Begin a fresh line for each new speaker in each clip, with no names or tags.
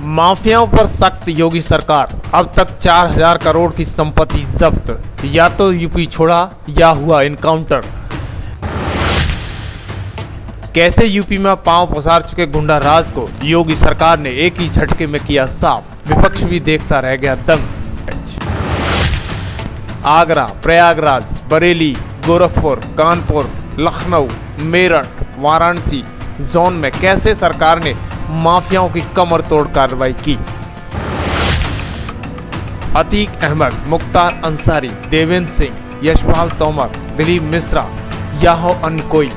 माफियाओं पर सख्त योगी सरकार, अब तक 4000 करोड़ की संपत्ति जब्त। या तो यूपी छोड़ा या हुआ इनकाउंटर। कैसे यूपी में पांव पसार चुके गुंडा राज को योगी सरकार ने एक ही झटके में किया साफ, विपक्ष भी देखता रह गया दंग। आगरा, प्रयागराज, बरेली, गोरखपुर, कानपुर, लखनऊ, मेरठ, वाराणसी जोन में कैसे सरकार ने माफियाओं की कमर तोड़ कार्रवाई की। अतीक अहमद, मुख्तार अंसारी, देवेंद्र सिंह, यशपाल तोमर, दिलीप मिश्रा या हो अन्य कोई,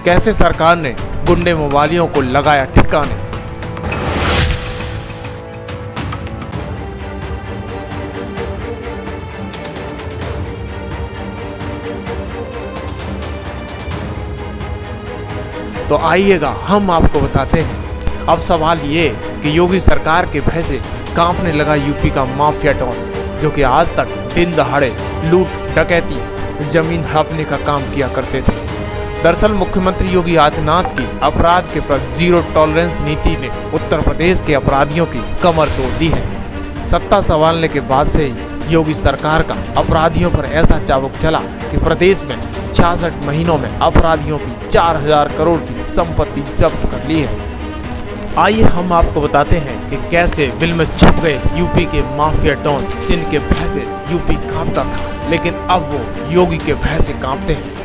कैसे सरकार ने गुंडे मवालियों को लगाया ठिकाने। तो आइएगा हम आपको बताते हैं। अब सवाल ये कि योगी सरकार के भय से कांपने लगा यूपी का माफिया डॉन, जो कि आज तक दिन दहाड़े लूट, डकैती, जमीन हड़पने का काम किया करते थे। दरअसल मुख्यमंत्री योगी आदित्यनाथ की अपराध के प्रति जीरो टॉलरेंस नीति ने उत्तर प्रदेश के अपराधियों की कमर तोड़ दी है। सत्ता संभालने के बाद से ही योगी सरकार का अपराधियों पर ऐसा चाबुक चला कि प्रदेश में 66 महीनों में अपराधियों की 4000 करोड़ की संपत्ति जब्त कर ली है। आइए हम आपको बताते हैं कि कैसे बिल में छुप गए यूपी के माफिया डॉन, जिनके भय से यूपी कांपता था, लेकिन अब वो योगी के भय से कांपते हैं।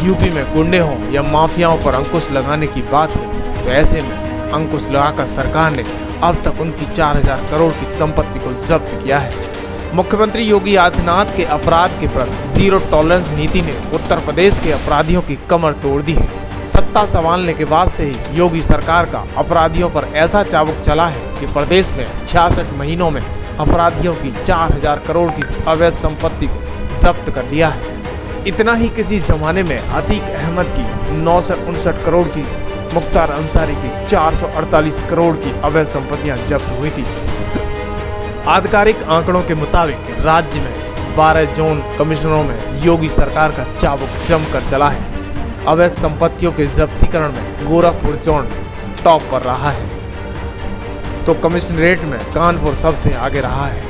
यूपी में गुंडे हों या माफियाओं पर अंकुश लगाने की बात हो, तो ऐसे में अंकुश लगाकर सरकार ने अब तक उनकी 4000 करोड़ की संपत्ति को जब्त किया है। मुख्यमंत्री योगी आदित्यनाथ के अपराध के प्रति जीरो टॉलरेंस नीति ने उत्तर प्रदेश के अपराधियों की कमर तोड़ दी है। सत्ता संभालने के बाद से ही योगी सरकार का अपराधियों पर ऐसा चाबुक चला है कि प्रदेश में 66 महीनों में अपराधियों की 4000 करोड़ की अवैध संपत्ति को जब्त कर लिया है। इतना ही किसी जमाने में अतीक अहमद की 959 करोड़ की, मुख्तार अंसारी की 448 करोड़ की अवैध संपत्तियां जब्त हुई थी। आधिकारिक आंकड़ों के मुताबिक राज्य में 12 जोन कमिश्नरों में योगी सरकार का चाबुक जमकर चला है। अवैध संपत्तियों के जब्तीकरण में गोरखपुर जोन टॉप पर रहा है, तो कमिश्नरेट में कानपुर सबसे आगे रहा है।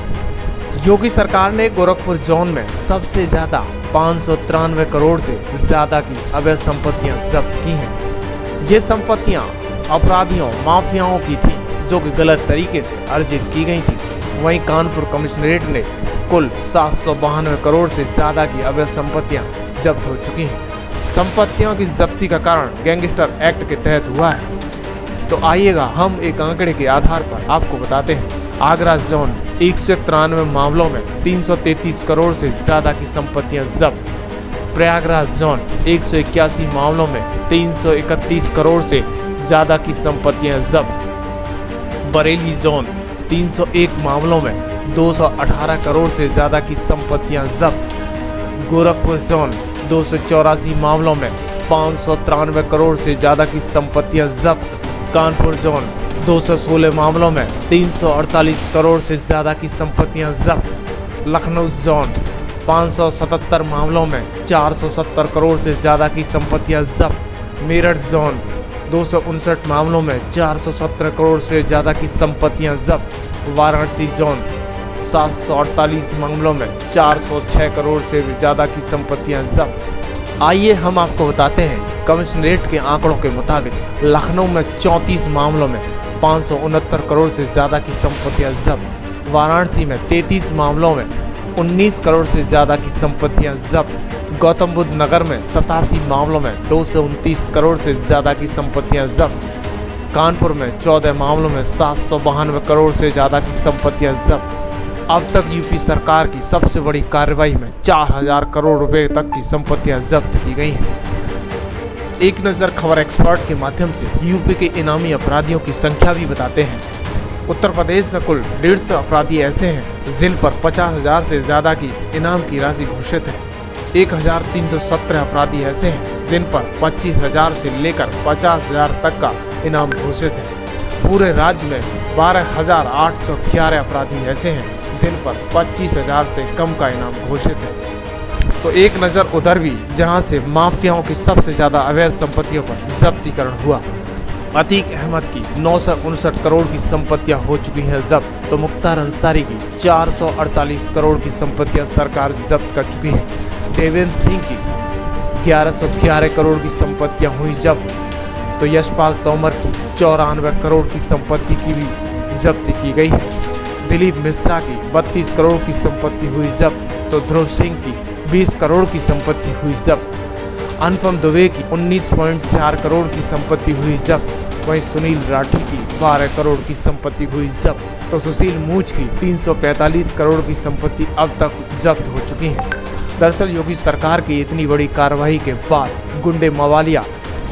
योगी सरकार ने गोरखपुर जोन में सबसे ज्यादा 593 करोड़ से ज्यादा की अवैध संपत्तियां जब्त की हैं। ये संपत्तियां अपराधियों, माफियाओं की थी, जो कि गलत तरीके से अर्जित की गई थी। वहीं कानपुर कमिश्नरेट ने कुल 792 करोड़ से ज्यादा की अवैध संपत्तियां जब्त हो चुकी हैं। संपत्तियों की जब्ती का कारण गैंगस्टर एक्ट के तहत हुआ है। तो आइएगा हम एक आंकड़े के आधार पर आपको बताते हैं। आगरा जोन 193 मामलों में 333 करोड़ से ज्यादा की संपत्तियां जब्त। प्रयागराज जोन 181 मामलों में 331 करोड़ से ज्यादा की संपत्तियां जब्त। बरेली जोन 301 मामलों में 218 करोड़ से ज्यादा की संपत्तियां जब्त। गोरखपुर जोन 284 मामलों में 593 करोड़ से ज्यादा की संपत्तियां जब्त। कानपुर जोन 216 मामलों में 348 करोड़ से ज्यादा की संपत्तियां जब्त। लखनऊ जोन 577 मामलों में 470 करोड़ से ज्यादा की संपत्तियां जब्त। मेरठ जोन 259 मामलों में 417 करोड़ से ज्यादा की संपत्तियां जब्त। वाराणसी जोन 748 मामलों में 406 करोड़ से ज्यादा की संपत्तियां जब्त। आइए हम आपको बताते हैं कमिश्नरेट के आंकड़ों के मुताबिक लखनऊ में 34 मामलों में 569 करोड़ से ज्यादा की संपत्तियां जब्त। वाराणसी में 33 मामलों में 19 करोड़ से ज्यादा की संपत्तियां जब्त। गौतम बुद्ध नगर में 87 मामलों में 229 करोड़ से ज्यादा की संपत्तियां जब्त। कानपुर में 14 मामलों में 792 करोड़ से ज्यादा की संपत्तियां जब्त। अब तक यूपी सरकार की सबसे बड़ी कार्रवाई में 4000 करोड़ रुपए तक की संपत्तियां जब्त की गई हैं। एक नज़र खबर एक्सपर्ट के माध्यम से यूपी के इनामी अपराधियों की संख्या भी बताते हैं। उत्तर प्रदेश में कुल 150 अपराधी ऐसे हैं जिन पर 50,000 से ज़्यादा की इनाम की राशि घोषित है। 1317 अपराधी ऐसे हैं जिन पर 25,000 से लेकर 50,000 तक का इनाम घोषित है। पूरे राज्य में 12,811 अपराधी ऐसे हैं जिन पर 25,000 से कम का इनाम घोषित है। तो एक नज़र उधर भी, जहां से माफियाओं की सबसे ज़्यादा अवैध संपत्तियों पर जब्तीकरण हुआ। अतीक अहमद की 959 करोड़ की संपत्तियां हो चुकी हैं जब्त, तो मुख्तार अंसारी की 448 करोड़ की संपत्तियां सरकार जब्त कर चुकी है। देवेंद्र सिंह की 1111 करोड़ की संपत्तियां हुई जब्त, तो यशपाल तोमर की 94 करोड़ की संपत्ति की भी जब्ती की गई है। दिलीप मिश्रा की 32 करोड़ की संपत्ति हुई जब्त, तो ध्रुव सिंह की 20 करोड़ की संपत्ति हुई जब्त। अनुपम दुबे की 19.4 करोड़ की संपत्ति हुई जब्त, वहीं सुनील राठी की 12 करोड़ की संपत्ति हुई जब्त, तो सुशील मूछ की 345 करोड़ की संपत्ति अब तक जब्त हो चुकी है। दरअसल योगी सरकार की इतनी बड़ी कार्रवाई के बाद गुंडे मवालिया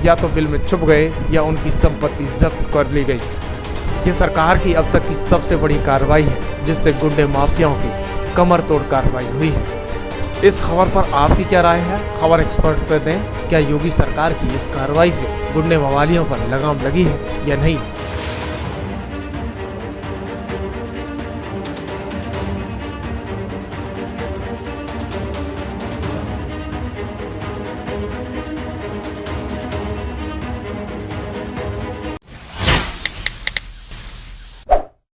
या तो बिल में छुप गए या उनकी संपत्ति जब्त कर ली गई। ये सरकार की अब तक की सबसे बड़ी कार्रवाई है, जिससे गुंडे माफियाओं की कमर तोड़ कार्रवाई हुई है। इस खबर पर आपकी क्या राय है, खबर एक्सपर्ट पर दें। क्या योगी सरकार की इस कार्रवाई से गुंडे मवालियों पर लगाम लगी है या नहीं?